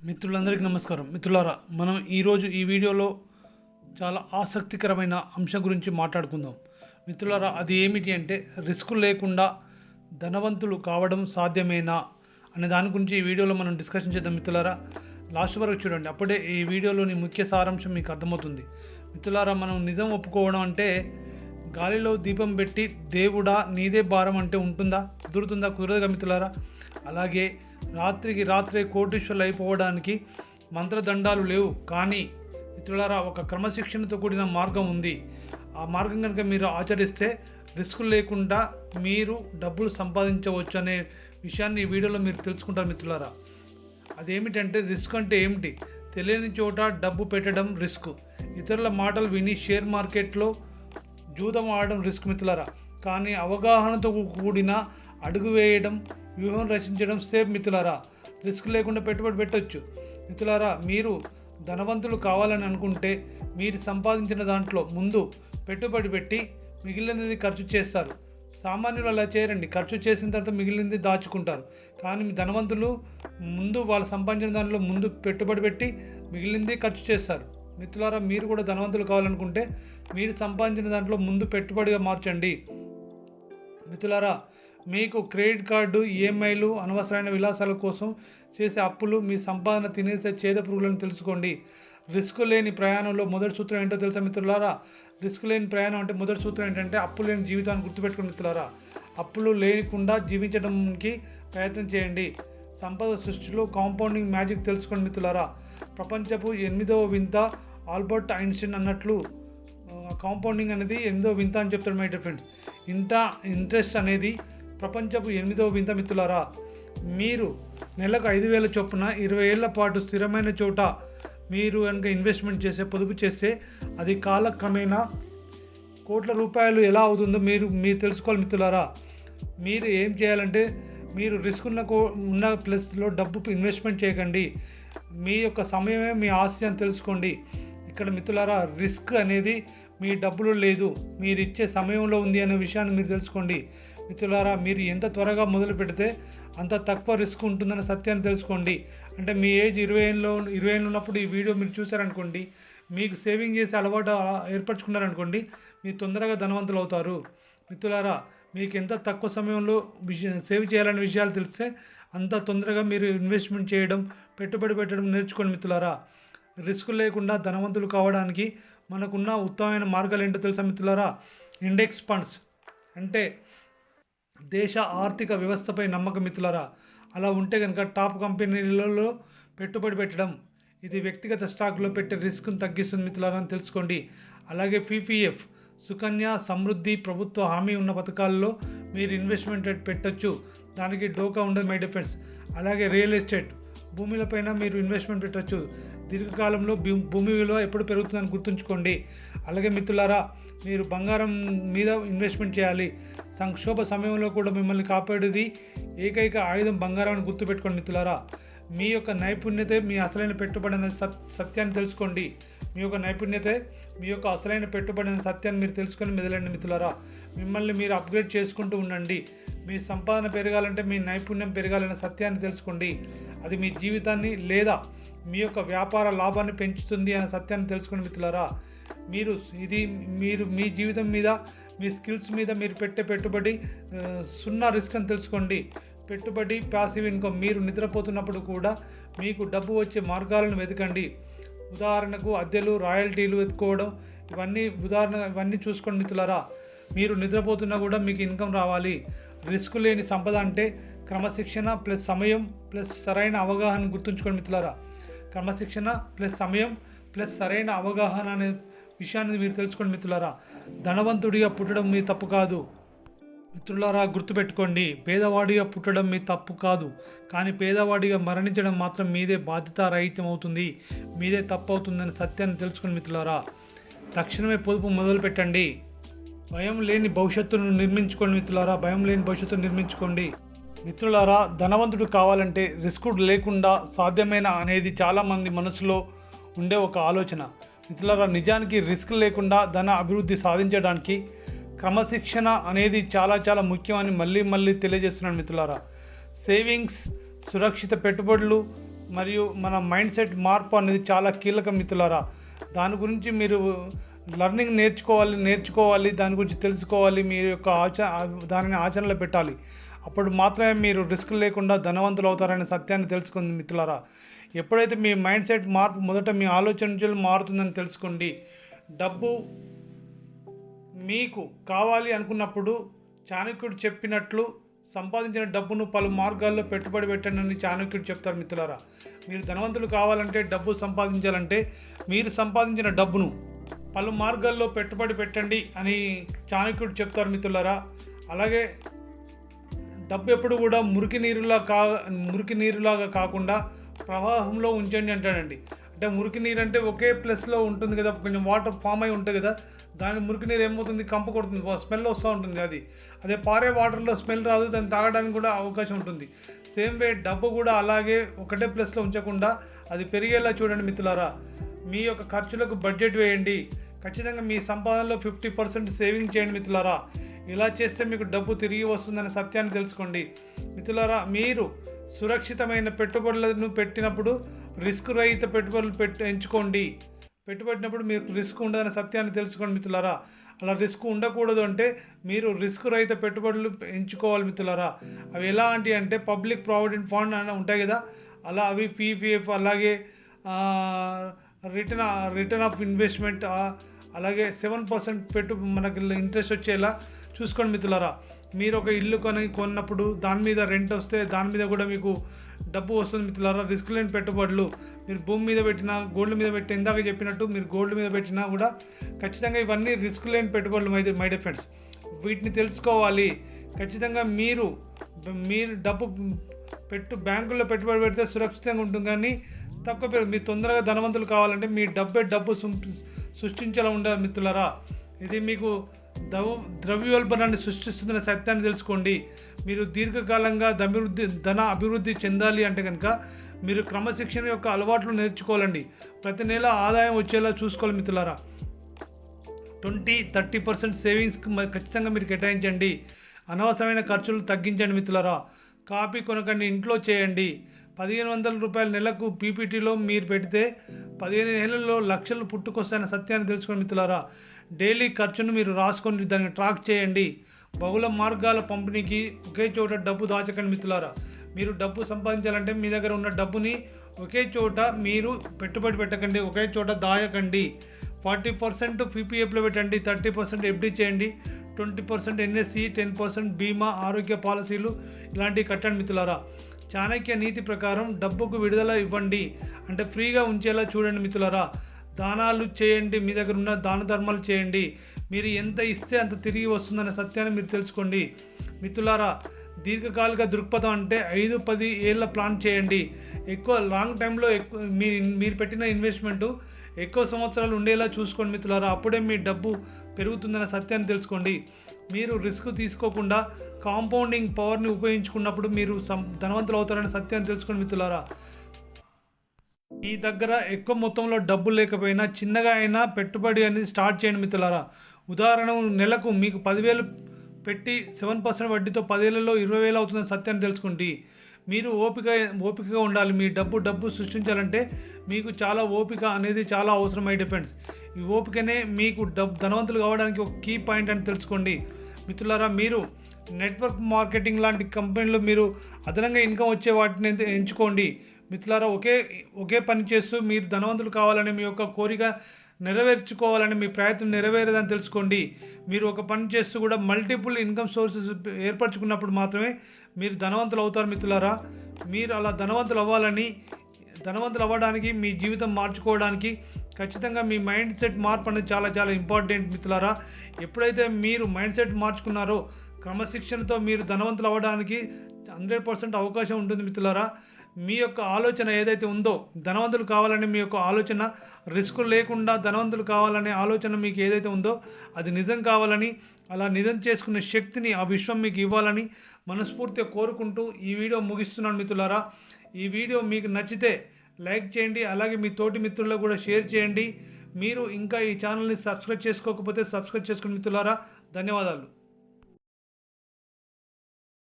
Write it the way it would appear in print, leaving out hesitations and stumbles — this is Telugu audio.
మిత్రులందరికీ నమస్కారం. మిత్రులారా, మనం ఈరోజు ఈ వీడియోలో చాలా ఆసక్తికరమైన అంశం గురించి మాట్లాడుకుందాం. మిత్రులారా, అది ఏమిటి అంటే రిస్క్ లేకుండా ధనవంతులు కావడం సాధ్యమేనా అనే దాని గురించి ఈ వీడియోలో మనం డిస్కషన్ చేద్దాం. మిత్రులారా, లాస్ట్ వరకు చూడండి, అప్పుడే ఈ వీడియోలోని ముఖ్య సారాంశం మీకు అర్థమవుతుంది. మిత్రులారా, మనం నిజం ఒప్పుకోవడం అంటే గాలిలో దీపం పెట్టి దేవుడా నీదే భారం అంటే ఉంటుందా? కుదురుతుందా? కుదరదుగా మిత్రులారా. అలాగే రాత్రికి రాత్రే కోటీశ్వరులు అయిపోవడానికి మంత్రదండాలు లేవు. కానీ మిత్రులారా, ఒక క్రమశిక్షణతో కూడిన మార్గం ఉంది. ఆ మార్గం కనుక మీరు ఆచరిస్తే రిస్క్ లేకుండా మీరు డబ్బులు సంపాదించవచ్చు అనే విషయాన్ని ఈ వీడియోలో మీరు తెలుసుకుంటారు. మిత్రులారా, అదేమిటంటే రిస్క్ అంటే ఏమిటి? తెలియని చోట డబ్బు పెట్టడం రిస్క్. ఇతరుల మాటలు విని షేర్ మార్కెట్లో జూదం ఆడడం రిస్క్ మిత్రులారా. కానీ అవగాహనతో కూడిన అడుగు వేయడం, వ్యూహం రచించడం సేఫ్ మిత్రులారా. రిస్క్ లేకుండా పెట్టుబడి పెట్టవచ్చు మిత్రులారా. మీరు ధనవంతులు కావాలని అనుకుంటే మీరు సంపాదించిన దాంట్లో ముందు పెట్టుబడి పెట్టి మిగిలినది ఖర్చు చేస్తారు. సామాన్యులు అలా చేయరండి. ఖర్చు చేసిన తర్వాత మిగిలినది దాచుకుంటారు. కానీ మీ ధనవంతులు ముందు వాళ్ళు సంపాదించిన దాంట్లో ముందు పెట్టుబడి పెట్టి మిగిలినది ఖర్చు చేస్తారు. మిత్రులారా, మీరు కూడా ధనవంతులు కావాలనుకుంటే మీరు సంపాదించిన దాంట్లో ముందు పెట్టుబడిగా మార్చండి. మిత్రులారా, మీకు క్రెడిట్ కార్డు, ఈఎంఐలు, అనవసరమైన విలాసాల కోసం చేసే అప్పులు మీ సంపాదన తినేసే చేద పురుగులను తెలుసుకోండి. రిస్క్ లేని ప్రయాణంలో మొదటి సూత్రం ఏంటో తెలుసా మిత్రులారా? రిస్క్ లేని ప్రయాణం అంటే మొదటి సూత్రం ఏంటంటే అప్పు లేని జీవితాన్ని గుర్తుపెట్టుకుని మిత్రులారా. అప్పులు లేకుండా జీవించడానికి ప్రయత్నం చేయండి. సంపద సృష్టిలో కాంపౌండింగ్ మ్యాజిక్ తెలుసుకోండి మిత్రులారా. ప్రపంచపు 8వ వింత ఆల్బర్ట్ ఐన్స్టీన్ అన్నట్లు కాంపౌండింగ్ అనేది 8వ వింత అని చెప్తాడు మై డియర్ ఫ్రెండ్స్. ఇంట్రెస్ట్ అనేది ప్రపంచపు 8వ వింత మిత్రులారా. మీరు నెలకు 5,000 చొప్పున 20 ఏళ్ల పాటు స్థిరమైన చోట మీరు కనుక ఇన్వెస్ట్మెంట్ చేస్తే, పొదుపు చేస్తే అది కాలక్రమేణా కోట్ల రూపాయలు ఎలా అవుతుందో మీరు తెలుసుకోవాలి మిత్రులారా. మీరు ఏం చేయాలంటే మీరు రిస్క్ ఉన్న ప్లేస్లో డబ్బు ఇన్వెస్ట్మెంట్ చేయకండి. మీ యొక్క సమయమే మీ ఆస్తి అని తెలుసుకోండి. ఇక్కడ మిత్రులారా, రిస్క్ అనేది మీ డబ్బులు లేదు, మీరు ఇచ్చే సమయంలో ఉంది అనే విషయాన్ని మీరు తెలుసుకోండి. మిత్రులారా, మీరు ఎంత త్వరగా మొదలు పెడితే అంత తక్కువ రిస్క్ ఉంటుందన్న సత్యాన్ని తెలుసుకోండి. అంటే మీ ఏజ్ 20 ఏళ్ళు ఉన్నప్పుడు ఈ వీడియో మీరు చూసారనుకోండి, మీకు సేవింగ్ చేసే అలవాటు ఏర్పరచుకున్నారనుకోండి, మీరు తొందరగా ధనవంతులు అవుతారు. మిత్రులారా, మీకు ఎంత తక్కువ సమయంలో సేవ్ చేయాలనే విషయాలు తెలిస్తే అంత తొందరగా మీరు ఇన్వెస్ట్మెంట్ చేయడం, పెట్టుబడి పెట్టడం నేర్చుకోండి మిత్రులారా. రిస్క్ లేకుండా ధనవంతులు కావడానికి మనకున్న ఉత్తమమైన మార్గాలు ఏంటో తెలుసా మిత్రులారా? ఇండెక్స్ ఫండ్స్ అంటే దేశ ఆర్థిక వ్యవస్థపై నమ్మకం మిత్రులారా. అలా ఉంటే కనుక టాప్ కంపెనీలలో పెట్టుబడి పెట్టడం, ఇది వ్యక్తిగత స్టాక్లో పెట్టే రిస్క్ను తగ్గిస్తుంది మిత్రులారా అని తెలుసుకోండి. అలాగే పీపీఎఫ్, సుకన్య సమృద్ధి ప్రభుత్వ హామీ ఉన్న పథకాల్లో మీరు ఇన్వెస్ట్మెంట్ పెట్టచ్చు, దానికి డోకా ఉండదు మై డియర్ ఫ్రెండ్స్. అలాగే రియల్ ఎస్టేట్, భూమిలపైన మీరు ఇన్వెస్ట్మెంట్ పెట్టచ్చు. దీర్ఘకాలంలో భూమి విలువ ఎప్పుడు పెరుగుతుందని గుర్తుంచుకోండి. అలాగే మిత్రులారా, మీరు బంగారం మీద ఇన్వెస్ట్మెంట్ చేయాలి. సంక్షోభ సమయంలో కూడా మిమ్మల్ని కాపాడేది ఏకైక ఆయుధం బంగారం అని గుర్తుపెట్టుకోండి మిత్రులారా. మీ యొక్క నైపుణ్యతే మీ అసలైన పెట్టుబడి అనే సత్యాన్ని తెలుసుకోండి. మీ యొక్క నైపుణ్యతే మీ యొక్క అసలైన పెట్టుబడి అనే సత్యాన్ని మీరు తెలుసుకొని మెదలండి మిత్రులారా. మిమ్మల్ని మీరు అప్గ్రేడ్ చేసుకుంటూ ఉండండి. మీ సంపాదన పెరగాలంటే మీ నైపుణ్యం పెరగాలనే సత్యాన్ని తెలుసుకోండి. అది మీ జీవితాన్ని లేదా మీ యొక్క వ్యాపార లాభాన్ని పెంచుతుంది అనే సత్యాన్ని తెలుసుకోండి మిత్రులారా. మీరు మీ జీవితం మీద, మీ స్కిల్స్ మీద మీరు పెట్టే పెట్టుబడి 0 రిస్క్ అని తెలుసుకోండి. పెట్టుబడి ప్యాసివ్ ఇన్కమ్, మీరు నిద్రపోతున్నప్పుడు కూడా మీకు డబ్బు వచ్చే మార్గాలను వెతకండి. ఉదాహరణకు అద్దెలు, రాయల్టీలు వెతుక్కోవడం, ఇవన్నీ చూసుకోండి మిత్రులారా. మీరు నిద్రపోతున్నా కూడా మీకు ఇన్కమ్ రావాలి. రిస్క్ లేని సంపద అంటే క్రమశిక్షణ ప్లస్ సమయం ప్లస్ సరైన అవగాహన గుర్తుంచుకోండి మిత్రులారా. క్రమశిక్షణ ప్లస్ సమయం ప్లస్ సరైన అవగాహన అనే విషయాన్ని మీరు తెలుసుకోండి మిత్రులారా. ధనవంతుడిగా పుట్టడం మీ తప్పు కాదు మిత్రులారా, గుర్తుపెట్టుకోండి. పేదవాడిగా పుట్టడం మీ తప్పు కాదు, కానీ పేదవాడిగా మరణించడం మాత్రం మీదే బాధ్యతారహితం అవుతుంది, మీదే తప్పు అవుతుందనే సత్యాన్ని తెలుసుకోండి మిత్రులారా. తక్షణమే పొదుపు మొదలు పెట్టండి. భయం లేని భవిష్యత్తును నిర్మించుకోండి మిత్రులారా. భయం లేని భవిష్యత్తును నిర్మించుకోండి మిత్రులారా. ధనవంతుడు కావాలంటే రిస్క్ లేకుండా సాధ్యమైన అనేది చాలామంది మనసులో ఉండే ఒక ఆలోచన మిత్రులారా. నిజానికి రిస్క్ లేకుండా ధన అభివృద్ధి సాధించడానికి క్రమశిక్షణ అనేది చాలా చాలా ముఖ్యమని మళ్ళీ తెలియజేస్తున్నాను మిత్రులారా. సేవింగ్స్, సురక్షిత పెట్టుబడులు, మరియు మన మైండ్ సెట్ మార్పు అనేది చాలా కీలకం మిత్రులారా. దాని గురించి మీరు లర్నింగ్ నేర్చుకోవాలి, దాని గురించి తెలుసుకోవాలి, మీ యొక్క దానిని ఆచరణలో పెట్టాలి. అప్పుడు మాత్రమే మీరు రిస్క్ లేకుండా ధనవంతులు అవుతారనే సత్యాన్ని తెలుసుకుంది మిత్రులారా. ఎప్పుడైతే మీ మైండ్ సెట్ మార్పు మొదట మీ ఆలోచనలు మారుతుందని తెలుసుకోండి. డబ్బు మీకు కావాలి అనుకున్నప్పుడు చాణక్యుడు చెప్పినట్లు సంపాదించిన డబ్బును పలు మార్గాల్లో పెట్టుబడి పెట్టండి చాణక్యుడు చెప్తారు మిత్రులారా. మీరు ధనవంతులు కావాలంటే, డబ్బు సంపాదించాలంటే మీరు సంపాదించిన డబ్బును పలు మార్గాల్లో పెట్టుబడి పెట్టండి అని చాణక్యుడు చెప్తారు మిత్రులారా. అలాగే డబ్బు ఎప్పుడు కూడా మురికి నీరులాగా కాకుండా ప్రవాహంలో ఉంచండి అంటాడండి. అంటే మురికి నీరు అంటే ఒకే ప్లేస్లో ఉంటుంది కదా, కొంచెం వాటర్ ఫామ్ అయి ఉంటుంది కదా, దాని మురికి నీరు ఏమవుతుంది, కంప కొడుతుంది, స్మెల్ వస్తూ ఉంటుంది. అదే పారే వాటర్లో స్మెల్ రాదు, దాన్ని తాగడానికి కూడా అవకాశం ఉంటుంది. సేమ్ వే డబ్బు కూడా అలాగే ఒకటే ప్లేస్లో ఉంచకుండా అది పెరిగేలా చూడండి మిత్రులారా. మీ యొక్క ఖర్చులకు బడ్జెట్ వేయండి. ఖచ్చితంగా మీ సంపాదనలో 50% సేవింగ్ చేయండి మిత్రులారా. ఇలా చేస్తే మీకు డబ్బు తిరిగి వస్తుందనే సత్యాన్ని తెలుసుకోండి మిత్రులారా. మీరు సురక్షితమైన పెట్టుబడులను పెట్టినప్పుడు రిస్క్ రహిత పెట్టుబడులు ఎంచుకోండి. పెట్టుబడినప్పుడు మీకు రిస్క్ ఉండదనే సత్యాన్ని తెలుసుకోండి మిత్రులారా. అలా రిస్క్ ఉండకూడదు అంటే మీరు రిస్క్ రహిత పెట్టుబడులు ఎంచుకోవాలి మిత్రులారా. అవి ఎలాంటి అంటే పబ్లిక్ ప్రావిడెంట్ ఫండ్ అని ఉంటాయి కదా, అలా అవి పీపీఎఫ్, అలాగే రిటర్న్ ఆఫ్ ఇన్వెస్ట్మెంట్, అలాగే 7% మనకి ఇంట్రెస్ట్ వచ్చేలా చూసుకోండి మిత్రులారా. మీరు ఒక ఇల్లు కొన్నప్పుడు దాని మీద రెంట్ వస్తే దాని మీద కూడా మీకు డబ్బు వస్తుంది మిత్రులారా. రిస్క్ లేని పెట్టుబడులు మీరు భూమి మీద పెట్టినా, గోల్డ్ మీద పెట్టి, ఇందాక చెప్పినట్టు మీరు గోల్డ్ మీద పెట్టినా కూడా ఖచ్చితంగా ఇవన్నీ రిస్క్ లేని పెట్టుబడులు మై డియర్ ఫ్రెండ్స్. వీటిని తెలుసుకోవాలి. ఖచ్చితంగా మీరు డబ్బు బ్యాంకుల్లో పెట్టుబడి పెడితే సురక్షితంగా ఉంటుంది, కానీ తక్కువ మీరు తొందరగా ధనవంతులు కావాలంటే మీ డబ్బు సృష్టించేలా ఉండాలి మిత్రులారా. ఇది మీకు ద్రవ్యోల్బణాన్ని సృష్టిస్తుందనే సత్యాన్ని తెలుసుకోండి. మీరు దీర్ఘకాలంగా ధన అభివృద్ధి చెందాలి అంటే కనుక మీరు క్రమశిక్షణ యొక్క అలవాట్లు నేర్చుకోవాలండి. ప్రతి నెల ఆదాయం వచ్చేలా చూసుకోవాలి మిత్రులారా. 20-30% సేవింగ్స్కి ఖచ్చితంగా మీరు కేటాయించండి. అనవసరమైన ఖర్చులు తగ్గించండి మిత్రులారా. కాపీ కొనకండి, ఇంట్లో చేయండి. 1500 రూపాయల నెలకు పీపీటీలో మీరు పెడితే 15 ఏళ్లలో లక్షలు పుట్టుకొస్తాయన్న సత్యాన్ని తెలుసుకోండి మిత్రులారా. డైలీ ఖర్చును మీరు రాసుకొని దాన్ని ట్రాక్ చేయండి. బహుళ మార్గాల పంపిణీకి ఒకే చోట డబ్బు దాచకండి మిత్రులారా. మీరు డబ్బు సంపాదించాలంటే మీ దగ్గర ఉన్న డబ్బుని ఒకే చోట మీరు పెట్టుబడి పెట్టకండి, ఒకే చోట దాయకండి. 40% పీపీఎఫ్లో పెట్టండి, 30% ఎఫ్డీ చేయండి, 20% ఎన్ఎస్సి, 10% బీమా, ఆరోగ్య పాలసీలు ఇలాంటివి కట్టండి మిత్రులారా. చాణక్య నీతి ప్రకారం డబ్బుకు విడుదల ఇవ్వండి, అంటే ఫ్రీగా ఉంచేలా చూడండి మిత్రులారా. దానాలు చేయండి, మీ దగ్గర ఉన్న దాన ధర్మాలు చేయండి. మీరు ఎంత ఇస్తే అంత తిరిగి వస్తుందనే సత్యాన్ని మీరు తెలుసుకోండి మిత్రులారా. దీర్ఘకాలిక దృక్పథం అంటే 5-10 ఏళ్ళ ప్లాన్ చేయండి. ఎక్కువ లాంగ్ టైంలో మీరు పెట్టిన ఇన్వెస్ట్మెంటు ఎక్కువ సంవత్సరాలు ఉండేలా చూసుకోండి మిత్రులారా. అప్పుడే మీ డబ్బు పెరుగుతుందనే సత్యాన్ని తెలుసుకోండి. మీరు రిస్క్ తీసుకోకుండా కాంపౌండింగ్ పవర్ని ఉపయోగించుకున్నప్పుడు మీరు ధనవంతులు అవుతారనే సత్యాన్ని తెలుసుకోండి మిత్రులారా. మీ దగ్గర ఎక్కువ మొత్తంలో డబ్బు లేకపోయినా చిన్నగా అయినా పెట్టుబడి అనేది స్టార్ట్ చేయండి మిత్రులారా. ఉదాహరణ, నెలకు మీకు 10,000 పెట్టి 7% వడ్డీతో 10 ఏళ్లలో 20,000 అవుతుందని సత్యాన్ని తెలుసుకోండి. మీరు ఓపికగా ఉండాలి. మీ డబ్బు సృష్టించాలంటే మీకు చాలా ఓపిక అనేది చాలా అవసరం. మై డిఫెండ్స్, ఈ ఓపికనే మీకు ధనవంతులు కావడానికి ఒక కీ పాయింట్ అని తెలుసుకోండి మిత్రులారా. మీరు నెట్వర్క్ మార్కెటింగ్ లాంటి కంపెనీలు మీరు అదనంగా ఇన్కమ్ వచ్చే వాటిని ఎంచుకోండి మిత్రులారా. ఒకే పని చేస్తూ మీరు ధనవంతులు కావాలని మీ యొక్క కోరిక నెరవేర్చుకోవాలని మీ ప్రయత్నం నెరవేరదని తెలుసుకోండి. మీరు ఒక పని చేస్తూ కూడా మల్టిపుల్ ఇన్కమ్ సోర్సెస్ ఏర్పరచుకున్నప్పుడు మాత్రమే మీరు ధనవంతులు అవుతారు మిత్రులారా. మీరు అలా ధనవంతులు అవ్వడానికి, మీ జీవితం మార్చుకోవడానికి ఖచ్చితంగా మీ మైండ్ సెట్ మార్పు అనేది చాలా చాలా ఇంపార్టెంట్ మిత్రులారా. ఎప్పుడైతే మీరు మైండ్ సెట్ మార్చుకున్నారో క్రమశిక్షణతో మీరు ధనవంతులు అవ్వడానికి 100% అవకాశం ఉంటుంది మిత్రులారా. మీ యొక్క ఆలోచన ఏదైతే ఉందో, ధనవంతులు కావాలని మీ యొక్క ఆలోచన, రిస్క్ లేకుండా ధనవంతులు కావాలనే ఆలోచన మీకు ఏదైతే ఉందో అది నిజం కావాలని, అలా నిజం చేసుకునే శక్తిని ఆ విశ్వం మీకు ఇవ్వాలని మనస్ఫూర్తిగా కోరుకుంటూ ఈ వీడియో ముగిస్తున్నాను మిత్రులారా. ఈ వీడియో మీకు నచ్చితే లైక్ చేయండి, అలాగే మీ తోటి మిత్రులకు కూడా షేర్ చేయండి. మీరు ఇంకా ఈ ఛానల్ని సబ్స్క్రైబ్ చేసుకోకపోతే సబ్స్క్రైబ్ చేసుకోండి మిత్రులారా. ధన్యవాదాలు.